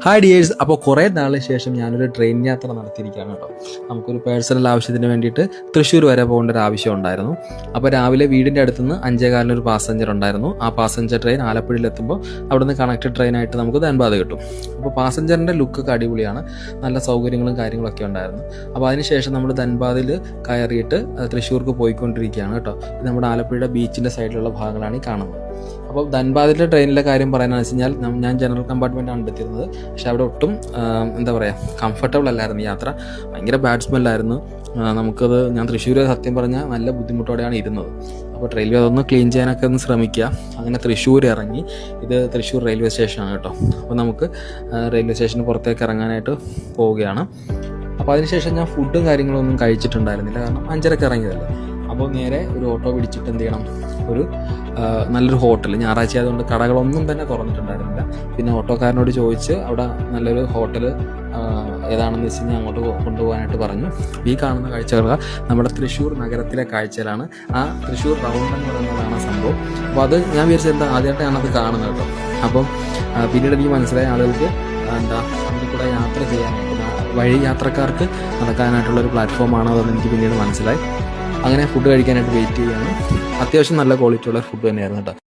Hi dears, അപ്പോൾ കുറേ നാളിന് ശേഷം ഞാനൊരു ട്രെയിൻ യാത്ര നടത്തിയിരിക്കുകയാണ് കേട്ടോ. നമുക്കൊരു പേഴ്സണൽ ആവശ്യത്തിന് വേണ്ടിയിട്ട് തൃശ്ശൂർ വരെ പോകേണ്ട ഒരു ആവശ്യം ഉണ്ടായിരുന്നു. അപ്പോൾ രാവിലെ വീടിൻ്റെ അടുത്തുനിന്ന് 5:15 ഒരു പാസഞ്ചർ ഉണ്ടായിരുന്നു. ആ പാസഞ്ചർ ട്രെയിൻ ആലപ്പുഴയിലെത്തുമ്പോൾ അവിടുന്ന് കണക്റ്റഡ് ട്രെയിനായിട്ട് നമുക്ക് ധൻബാദ് കിട്ടും. അപ്പോൾ പാസഞ്ചറിൻ്റെ ലുക്കൊക്കെ അടിപൊളിയാണ്, നല്ല സൗകര്യങ്ങളും കാര്യങ്ങളൊക്കെ ഉണ്ടായിരുന്നു. അപ്പോൾ അതിനുശേഷം നമ്മൾ ധൻബാദിൽ കയറിയിട്ട് തൃശ്ശൂർക്ക് പോയിക്കൊണ്ടിരിക്കുകയാണ് കേട്ടോ. ഇത് നമ്മുടെ ആലപ്പുഴയുടെ ബീച്ചിൻ്റെ സൈഡിലുള്ള ഭാഗങ്ങളാണ് ഈ കാണുന്നത്. അപ്പോൾ ധൻബാദിലെ ട്രെയിനിലെ കാര്യം പറയാനെന്ന് വെച്ച് കഴിഞ്ഞാൽ ഞാൻ ജനറൽ കമ്പാർട്ട്മെൻറ്റാണ് എടുത്തിരുന്നത്. പക്ഷേ അവിടെ ഒട്ടും എന്താ പറയുക, കംഫർട്ടബിൾ അല്ലായിരുന്നു യാത്ര. ഭയങ്കര ബാഡ് സ്മെല്ലായിരുന്നു. ഞാൻ തൃശ്ശൂർ സത്യം പറഞ്ഞാൽ നല്ല ബുദ്ധിമുട്ടോടെയാണ് ഇരുന്നത്. അപ്പോൾ റെയിൽവേ അതൊന്ന് ക്ലീൻ ചെയ്യാനൊക്കെ ഒന്ന് ശ്രമിക്കുക. അങ്ങനെ തൃശ്ശൂർ ഇറങ്ങി. ഇത് തൃശ്ശൂർ റെയിൽവേ സ്റ്റേഷനാണ് കേട്ടോ. അപ്പോൾ നമുക്ക് റെയിൽവേ സ്റ്റേഷന് പുറത്തേക്ക് ഇറങ്ങാനായിട്ട് പോവുകയാണ്. അപ്പോൾ അതിനുശേഷം ഞാൻ ഫുഡും കാര്യങ്ങളൊന്നും കഴിച്ചിട്ടുണ്ടായിരുന്നില്ല, കാരണം 5:30 ഇറങ്ങിയതല്ലേ. അപ്പോൾ നേരെ ഒരു ഓട്ടോ പിടിച്ചിട്ട് എന്ത് ചെയ്യണം, ഒരു നല്ലൊരു ഹോട്ടൽ, ഞായറാഴ്ച ആയതുകൊണ്ട് കടകളൊന്നും തന്നെ തുറന്നിട്ടുണ്ടായിരുന്നില്ല. പിന്നെ ഓട്ടോക്കാരനോട് ചോദിച്ച് അവിടെ നല്ലൊരു ഹോട്ടൽ ഏതാണെന്ന് വെച്ച് കഴിഞ്ഞാൽ അങ്ങോട്ട് കൊണ്ടുപോകാനായിട്ട് പറഞ്ഞു. ഈ കാണുന്ന കാഴ്ചകൾ നമ്മുടെ തൃശ്ശൂർ നഗരത്തിലെ കാഴ്ചകളാണ്. ആ തൃശ്ശൂർ റൗണ്ട് എന്ന് പറയുന്നതാണ് സംഭവം. അപ്പോൾ അത് ഞാൻ വിചാരിച്ചത് ആദ്യമായിട്ട് ഞാനത് കാണുന്നത് കേട്ടോ. അപ്പം പിന്നീട് എനിക്ക് മനസ്സിലായ ആളുകൾക്ക് അതിൽ കൂടെ യാത്ര ചെയ്യാനായിട്ട്, വഴി യാത്രക്കാർക്ക് നടക്കാനായിട്ടുള്ളൊരു പ്ലാറ്റ്ഫോമാണ് അതെന്ന് എനിക്ക് പിന്നീട് മനസ്സിലായി. അങ്ങനെ ഫുഡ് കഴിക്കാനായിട്ട് വെയിറ്റ് ചെയ്യുകയാണ്. അത്യാവശ്യം നല്ല ക്വാളിറ്റിയുള്ള ഫുഡ് തന്നെയായിരുന്നു കേട്ടോ.